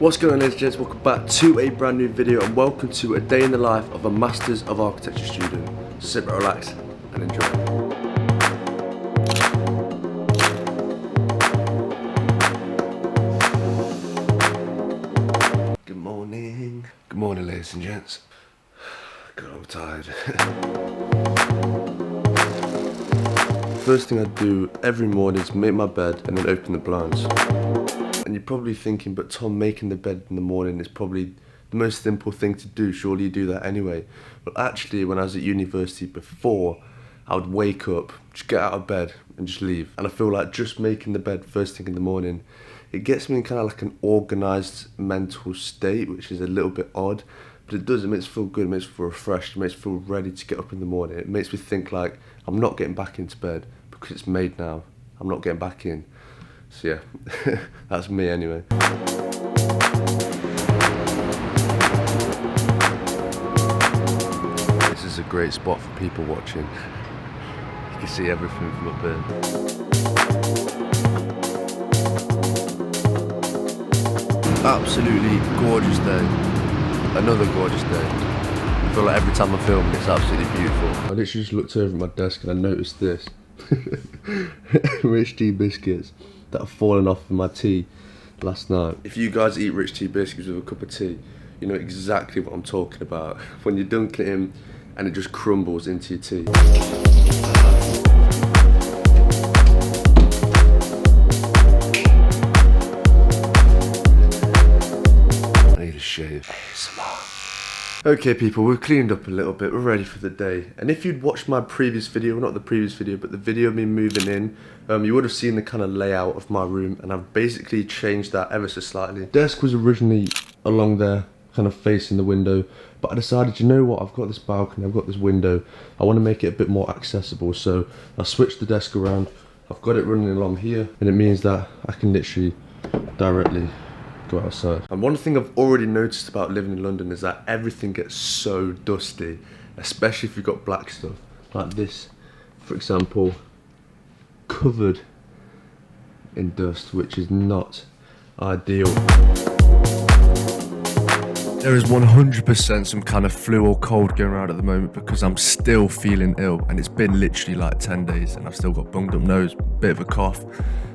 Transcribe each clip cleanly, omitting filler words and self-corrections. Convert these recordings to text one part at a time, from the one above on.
What's going on, ladies and gents? Welcome back to a brand new video and welcome to a day in the life of a Masters of Architecture student. Sit back, relax and enjoy. Good morning. Good morning, ladies and gents. God, I'm tired. First thing I do every morning is make my bed and then open the blinds. And you're probably thinking, but Tom, making the bed in the morning is probably the most simple thing to do. Surely you do that anyway. But actually, when I was at university before, I would wake up, just get out of bed and just leave. And I feel like just making the bed first thing in the morning, it gets me in kind of like an organised mental state, which is a little bit odd. But it does, it makes me feel good, it makes me feel refreshed, it makes me feel ready to get up in the morning. It makes me think like, I'm not getting back into bed because it's made now. I'm not getting back in. So yeah, that's me anyway. This is a great spot for people watching. You can see everything from up here. Absolutely gorgeous day. Another gorgeous day. I feel like every time I film it's absolutely beautiful. I literally just looked over at my desk and I noticed this. Rich tea biscuits that have fallen off of my tea last night. If you guys eat rich tea biscuits with a cup of tea, you know exactly what I'm talking about. When you dunk it in and it just crumbles into your tea. I need a shave. Okay people, we've cleaned up a little bit, we're ready for the day. And if you'd watched my previous video, not the previous video, but the video of me moving in, you would have seen the kind of layout of my room, and I've basically changed that ever so slightly. Desk was originally along there, kind of facing the window, but I decided, you know what, I've got this balcony, I've got this window, I want to make it a bit more accessible, so I switched the desk around. I've got it running along here, and it means that I can literally directly go outside. And one thing I've already noticed about living in London is that everything gets so dusty, especially if you've got black stuff. Like this, for example, covered in dust, which is not ideal. There is 100% some kind of flu or cold going around at the moment because I'm still feeling ill, and it's been literally like 10 days and I've still got bunged up nose, bit of a cough,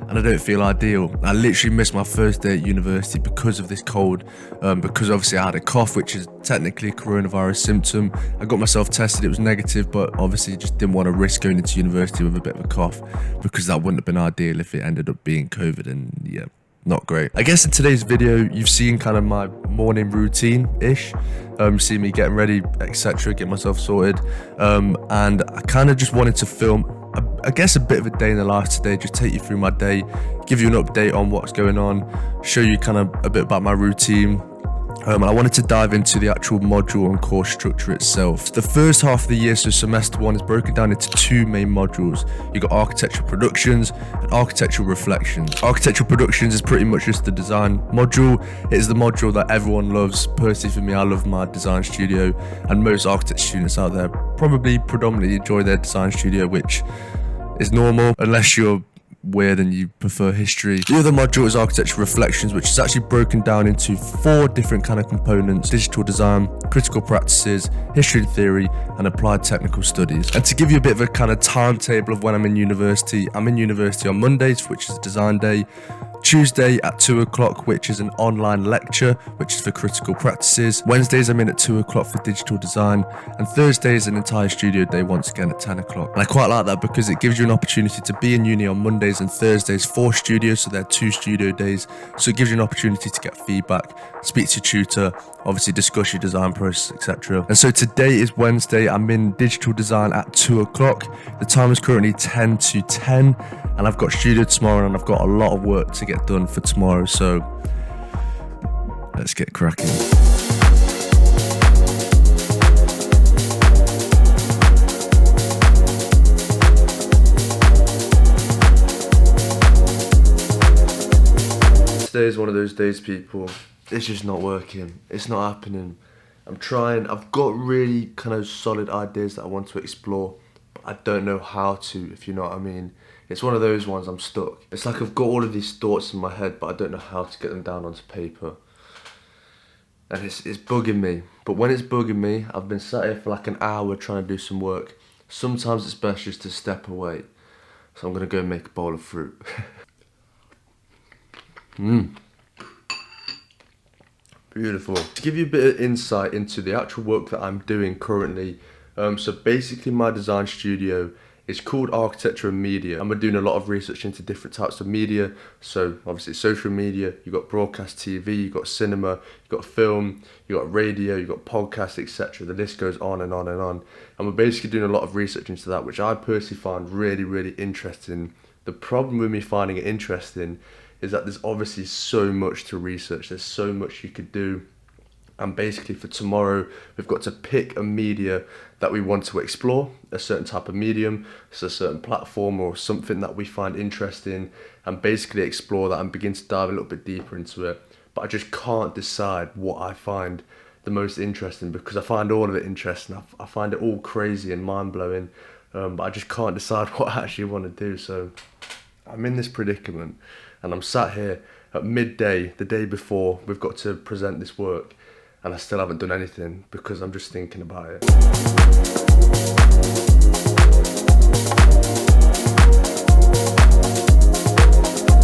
and I don't feel ideal. I literally missed my first day at university because of this cold, because obviously I had a cough, which is technically a coronavirus symptom. I got myself tested, it was negative, but obviously just didn't want to risk going into university with a bit of a cough because that wouldn't have been ideal if it ended up being COVID, and yeah, not great. I guess in today's video, you've seen kind of my morning routine-ish. See me getting ready, etc., get myself sorted. And I kind of just wanted to film, I guess, a bit of a day in the life today, just take you through my day, give you an update on what's going on, show you kind of a bit about my routine. And I wanted to dive into the actual module and course structure itself. The first half of the year, so semester one, is broken down into two main modules. You've got architectural productions and architectural reflections. Architectural productions is pretty much just the design module. It is the module that everyone loves. Personally for me, I love my design studio, and most architecture students out there probably predominantly enjoy their design studio, which is normal unless you're weird and you prefer history. The other module is architectural reflections, which is actually broken down into 4 different kind of components: digital design, critical practices, history and theory, and applied technical studies. And to give you a bit of a kind of timetable of when I'm in university on Mondays, which is design day, Tuesday at 2 o'clock, which is an online lecture, which is for critical practices. Wednesdays I'm in at 2 o'clock for digital design, and Thursday is an entire studio day once again at 10 o'clock. And I quite like that because it gives you an opportunity to be in uni on Mondays and Thursdays for studio, so they're 2 studio days. So it gives you an opportunity to get feedback, speak to your tutor, obviously discuss your design process, etc. And so today is Wednesday, I'm in digital design at 2 o'clock. The time is currently 10 to 10, and I've got studio tomorrow, and I've got a lot of work to get done for tomorrow, so let's get cracking. Today is one of those days, people. It's just not working. It's not happening. I'm trying. I've got really kind of solid ideas that I want to explore, but I don't know how to, if you know what I mean. It's one of those ones I'm stuck. It's like I've got all of these thoughts in my head, but I don't know how to get them down onto paper. and it's bugging me. But when it's bugging me, I've been sat here for like an hour trying to do some work. Sometimes it's best just to step away. So I'm gonna go make a bowl of fruit. Beautiful. To give you a bit of insight into the actual work that I'm doing currently, so basically my design studio is called Architecture and Media, and we're doing a lot of research into different types of media. So obviously social media, you've got broadcast TV, you've got cinema, you've got film, you've got radio, you've got podcasts, etc. The list goes on and on and on. And we're basically doing a lot of research into that, which I personally find really, really interesting. The problem with me finding it interesting is that there's obviously so much to research, there's so much you could do. And basically for tomorrow, we've got to pick a media that we want to explore, a certain type of medium, so a certain platform or something that we find interesting, and basically explore that and begin to dive a little bit deeper into it. But I just can't decide what I find the most interesting, because I find all of it interesting. I find it all crazy and mind-blowing, but I just can't decide what I actually want to do. So I'm in this predicament, and I'm sat here at midday, the day before we've got to present this work, and I still haven't done anything because I'm just thinking about it.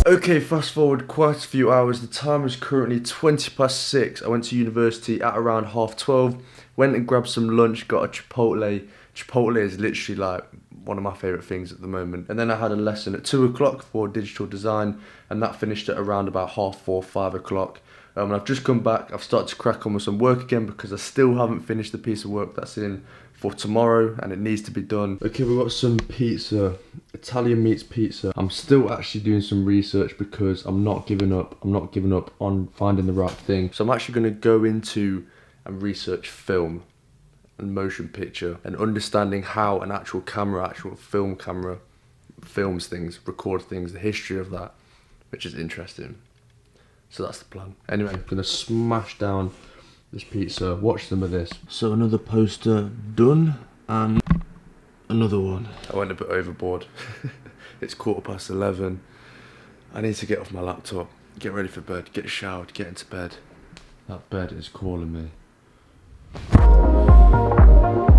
Okay, fast forward quite a few hours. The time is currently 6:20. I went to university at around 12:30, went and grabbed some lunch, got a Chipotle. Chipotle is literally like one of my favourite things at the moment. And then I had a lesson at 2 o'clock for digital design, and that finished at around about 4:30, 5 o'clock. And I've just come back, I've started to crack on with some work again because I still haven't finished the piece of work that's in for tomorrow, and it needs to be done. Okay, we've got some pizza, Italian meats pizza. I'm still actually doing some research because I'm not giving up. I'm not giving up on finding the right thing. So I'm actually gonna go into and research film and motion picture and understanding how an actual film camera films things, records things, the history of that, which is interesting. So that's the plan. Anyway, I'm gonna smash down this pizza, watch some of this. So another poster done, and another one. I went a bit overboard. It's 11:15. I need to get off my laptop, get ready for bed, get showered, get into bed. That bed is calling me.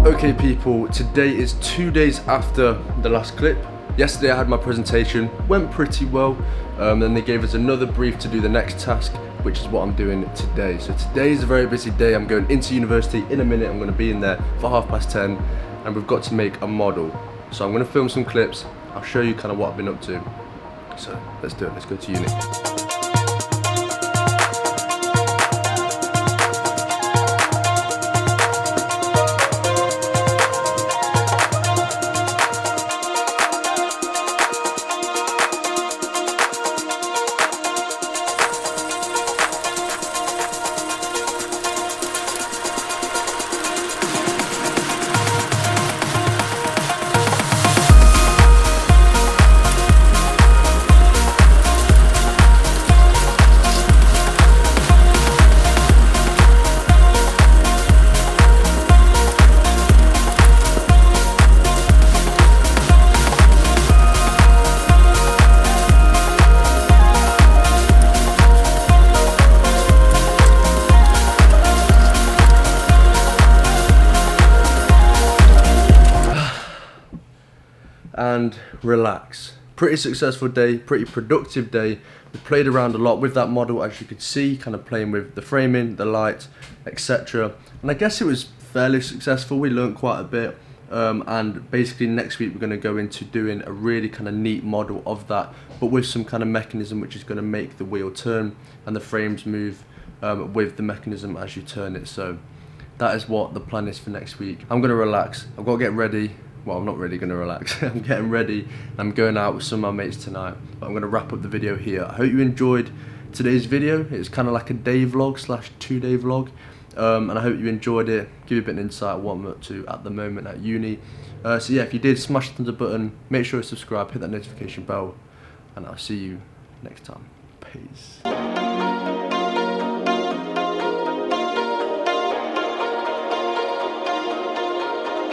Okay people, today is 2 days after the last clip. Yesterday I had my presentation, went pretty well. Then they gave us another brief to do the next task, which is what I'm doing today. So today is a very busy day. I'm going into university in a minute. I'm going to be in there for 10:30, and we've got to make a model. So I'm going to film some clips. I'll show you kind of what I've been up to. So let's do it, let's go to uni. And relax. Pretty successful day, pretty productive day. We played around a lot with that model, as you could see, kind of playing with the framing, the light, etc. And I guess it was fairly successful. We learned quite a bit. And basically next week we're going to go into doing a really kind of neat model of that, but with some kind of mechanism which is going to make the wheel turn and the frames move with the mechanism as you turn it. So that is what the plan is for next week. I'm going to relax. I've got to get ready. Well, I'm not really going to relax. I'm getting ready. I'm going out with some of my mates tonight. But I'm going to wrap up the video here. I hope you enjoyed today's video. It's kind of like a day vlog / 2-day vlog. And I hope you enjoyed it. Give you a bit of insight what I'm up to at the moment at uni. So yeah, if you did, smash the thumbs up button. Make sure to subscribe, hit that notification bell. And I'll see you next time. Peace.